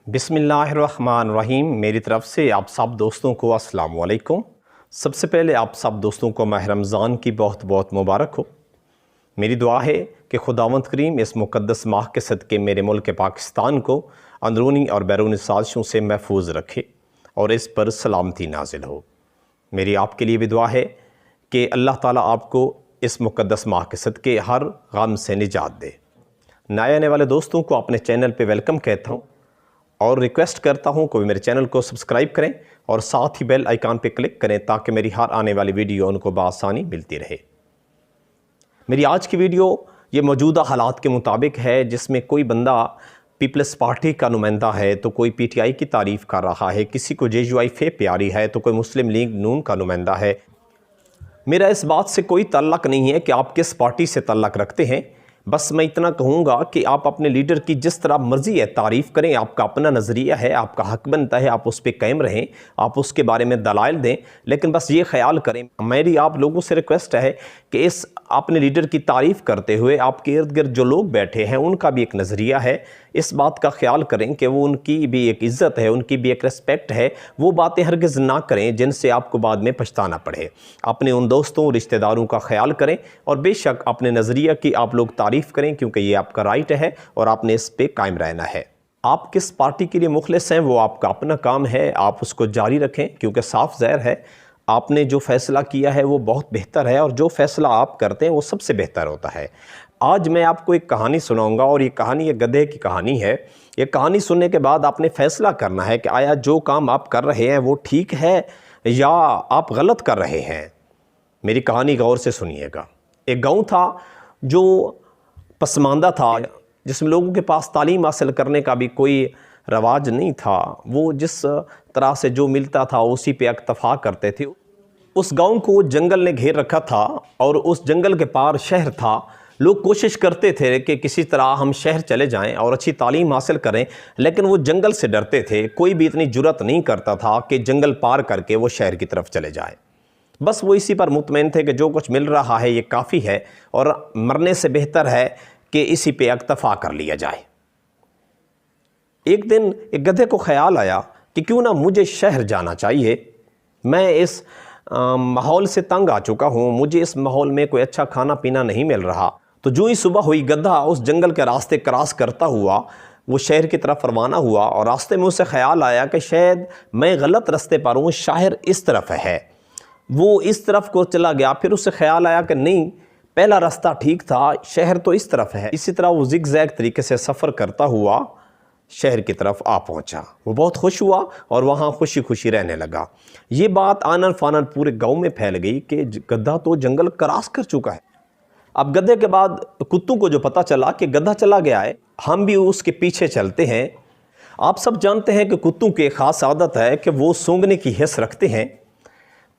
बिस्मिल्लाहिर्रहमानिर्रहीम। मेरी तरफ से आप सब दोस्तों को अस्सलाम वालेकुम। सबसे पहले आप सब दोस्तों को माह रमज़ान की बहुत बहुत मुबारक हो। मेरी दुआ है कि खुदावंद करीम इस मुक़द्दस माह के सदक़े मेरे मुल्क पाकिस्तान को अंदरूनी और बैरूनी साजिशों से महफूज रखे और इस पर सलामती नाजिल हो। मेरी आपके लिए भी दुआ है कि अल्लाह ताला आपको इस मुक़द्दस माह के सदक़े हर गम से निजात दे। नए आने वाले दोस्तों को अपने चैनल पे वेलकम कहता हूँ और रिक्वेस्ट करता हूँ कि मेरे चैनल को सब्सक्राइब करें और साथ ही बेल आइकन पे क्लिक करें ताकि मेरी हर आने वाली वीडियो उनको बआसानी मिलती रहे। मेरी आज की वीडियो ये मौजूदा हालात के मुताबिक है, जिसमें कोई बंदा पीपल्स पार्टी का नुमाइंदा है तो कोई पीटीआई की तारीफ़ कर रहा है, किसी को JUIF प्यारी है तो कोई मुस्लिम लीग नून का नुमाइंदा है। मेरा इस बात से कोई ताल्लुक़ नहीं है कि आप किस पार्टी से ताल्लुक़ रखते हैं। बस मैं इतना कहूँगा कि आप अपने लीडर की जिस तरह मर्ज़ी है तारीफ़ करें, आपका अपना नज़रिया है, आपका हक़ बनता है, आप उस पर कायम रहें, आप उसके बारे में दलाइल दें, लेकिन बस ये ख्याल करें, मेरी आप लोगों से रिक्वेस्ट है कि इस अपने लीडर की तारीफ़ करते हुए आपके इर्द गिर्द जो लोग बैठे हैं उनका भी एक नज़रिया है, इस बात का ख्याल करें कि वो उनकी भी एक इज़्ज़त है, उनकी भी एक रिस्पेक्ट है। वो बातें हरगिज़ ना करें जिनसे आपको बाद में पछताना पड़े। अपने उन दोस्तों रिश्तेदारों का ख्याल करें और बेशक अपने नज़रिया की आप लोग तारीफ़ करें, क्योंकि ये आपका राइट है और आपने इस पे कायम रहना है। आप किस पार्टी के लिए मुखलिस हैं वो आपका अपना काम है, आप उसको जारी रखें, क्योंकि साफ ज़ाहिर है आपने जो फ़ैसला किया है वो बहुत बेहतर है और जो फ़ैसला आप करते हैं वो सबसे बेहतर होता है। आज मैं आपको एक कहानी सुनाऊंगा और ये कहानी एक गधे की कहानी है। ये कहानी सुनने के बाद आपने फ़ैसला करना है कि आया जो काम आप कर रहे हैं वो ठीक है या आप गलत कर रहे हैं। मेरी कहानी गौर से सुनिएगा। एक गाँव था जो पसमानदा था, जिसमें लोगों के पास तालीम हासिल करने का भी कोई रवाज नहीं था। वो जिस तरह से जो मिलता था उसी पे इक्तफा करते थे। उस गांव को जंगल ने घेर रखा था और उस जंगल के पार शहर था। लोग कोशिश करते थे कि किसी तरह हम शहर चले जाएं और अच्छी तालीम हासिल करें, लेकिन वो जंगल से डरते थे। कोई भी इतनी जुर्रत नहीं करता था कि जंगल पार करके वो शहर की तरफ चले जाए। बस वो इसी पर मुतमईन थे कि जो कुछ मिल रहा है ये काफ़ी है और मरने से बेहतर है कि इसी पे इक्तफा कर लिया जाए। एक दिन एक गधे को ख्याल आया कि क्यों ना मुझे शहर जाना चाहिए। मैं इस माहौल से तंग आ चुका हूँ, मुझे इस माहौल में कोई अच्छा खाना पीना नहीं मिल रहा। तो जो ही सुबह हुई, गधा उस जंगल के रास्ते क्रॉस करता हुआ वो शहर की तरफ रवाना हुआ और रास्ते में उसे ख्याल आया कि शायद मैं गलत रास्ते पर हूँ, शहर इस तरफ है। वो इस तरफ को चला गया, फिर उसे ख्याल आया कि नहीं, पहला रास्ता ठीक था, शहर तो इस तरफ है। इसी तरह वो ज़िगज़ैग तरीके से सफ़र करता हुआ शहर की तरफ आ पहुंचा। वो बहुत खुश हुआ और वहाँ खुशी खुशी रहने लगा। ये बात आनन फानन पूरे गांव में फैल गई कि गधा तो जंगल क्रॉस कर चुका है। अब गधे के बाद कुत्तों को जो पता चला कि गधा चला गया है, हम भी उसके पीछे चलते हैं। आप सब जानते हैं कि कुत्तों की एक ख़ास आदत है कि वो सूंघने की हिस्स रखते हैं।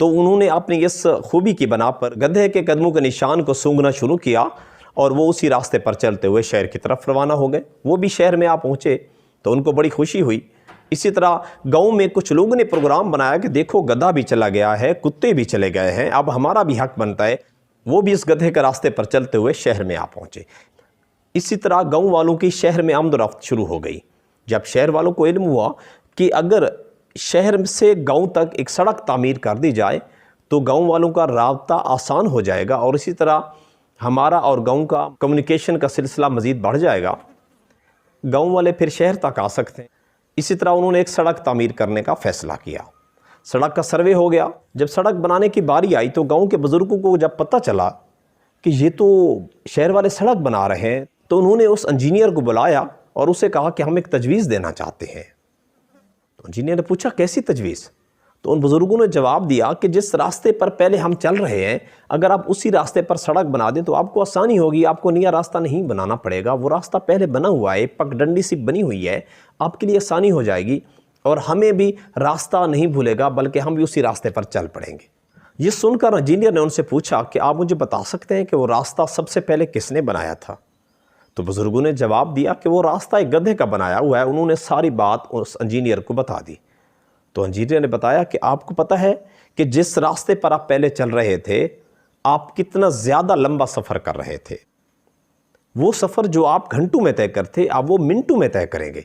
तो उन्होंने अपनी इस खूबी की बना पर गधे के कदमों के निशान को सूंघना शुरू किया और वो उसी रास्ते पर चलते हुए शहर की तरफ रवाना हो गए। वो भी शहर में आ पहुँचे तो उनको बड़ी खुशी हुई। इसी तरह गांव में कुछ लोगों ने प्रोग्राम बनाया कि देखो गधा भी चला गया है, कुत्ते भी चले गए हैं, अब हमारा भी हक बनता है। वो भी इस गधे के रास्ते पर चलते हुए शहर में आ पहुँचे। इसी तरह गाँव वालों की शहर में आमदोरफ्त शुरू हो गई। जब शहर वालों को इल्म हुआ कि अगर शहर से गाँव तक एक सड़क तामीर कर दी जाए तो गाँव वालों का राब्ता आसान हो जाएगा और इसी तरह हमारा और गाँव का कम्युनिकेशन का सिलसिला मज़ीद बढ़ जाएगा। गाँव वाले फिर शहर तक आ सकते हैं। इसी तरह उन्होंने एक सड़क तामीर करने का फ़ैसला किया। सड़क का सर्वे हो गया। जब सड़क बनाने की बारी आई तो गाँव के बुज़ुर्गों को जब पता चला कि ये तो शहर वाले सड़क बना रहे हैं, तो उन्होंने उस इंजीनियर को बुलाया और उसे कहा कि हम एक तजवीज़ देना चाहते हैं। तो इंजीनियर ने पूछा कैसी तजवीज़? तो उन बुज़ुर्गों ने जवाब दिया कि जिस रास्ते पर पहले हम चल रहे हैं, अगर आप उसी रास्ते पर सड़क बना दें तो आपको आसानी होगी, आपको नया रास्ता नहीं बनाना पड़ेगा। वो रास्ता पहले बना हुआ है, पगडंडी सी बनी हुई है, आपके लिए आसानी हो जाएगी और हमें भी रास्ता नहीं भूलेगा, बल्कि हम भी उसी रास्ते पर चल पड़ेंगे। ये सुनकर इंजीनियर ने उनसे पूछा कि आप मुझे बता सकते हैं कि वो रास्ता सबसे पहले किसने बनाया था? तो बुज़ुर्गों ने जवाब दिया कि वो रास्ता एक गधे का बनाया हुआ है। उन्होंने सारी बात उस इंजीनियर को बता दी। तो इंजीनियर ने बताया कि आपको पता है कि जिस रास्ते पर आप पहले चल रहे थे, आप कितना ज़्यादा लंबा सफ़र कर रहे थे। वो सफ़र जो आप घंटों में तय करते, आप वो मिनटों में तय करेंगे।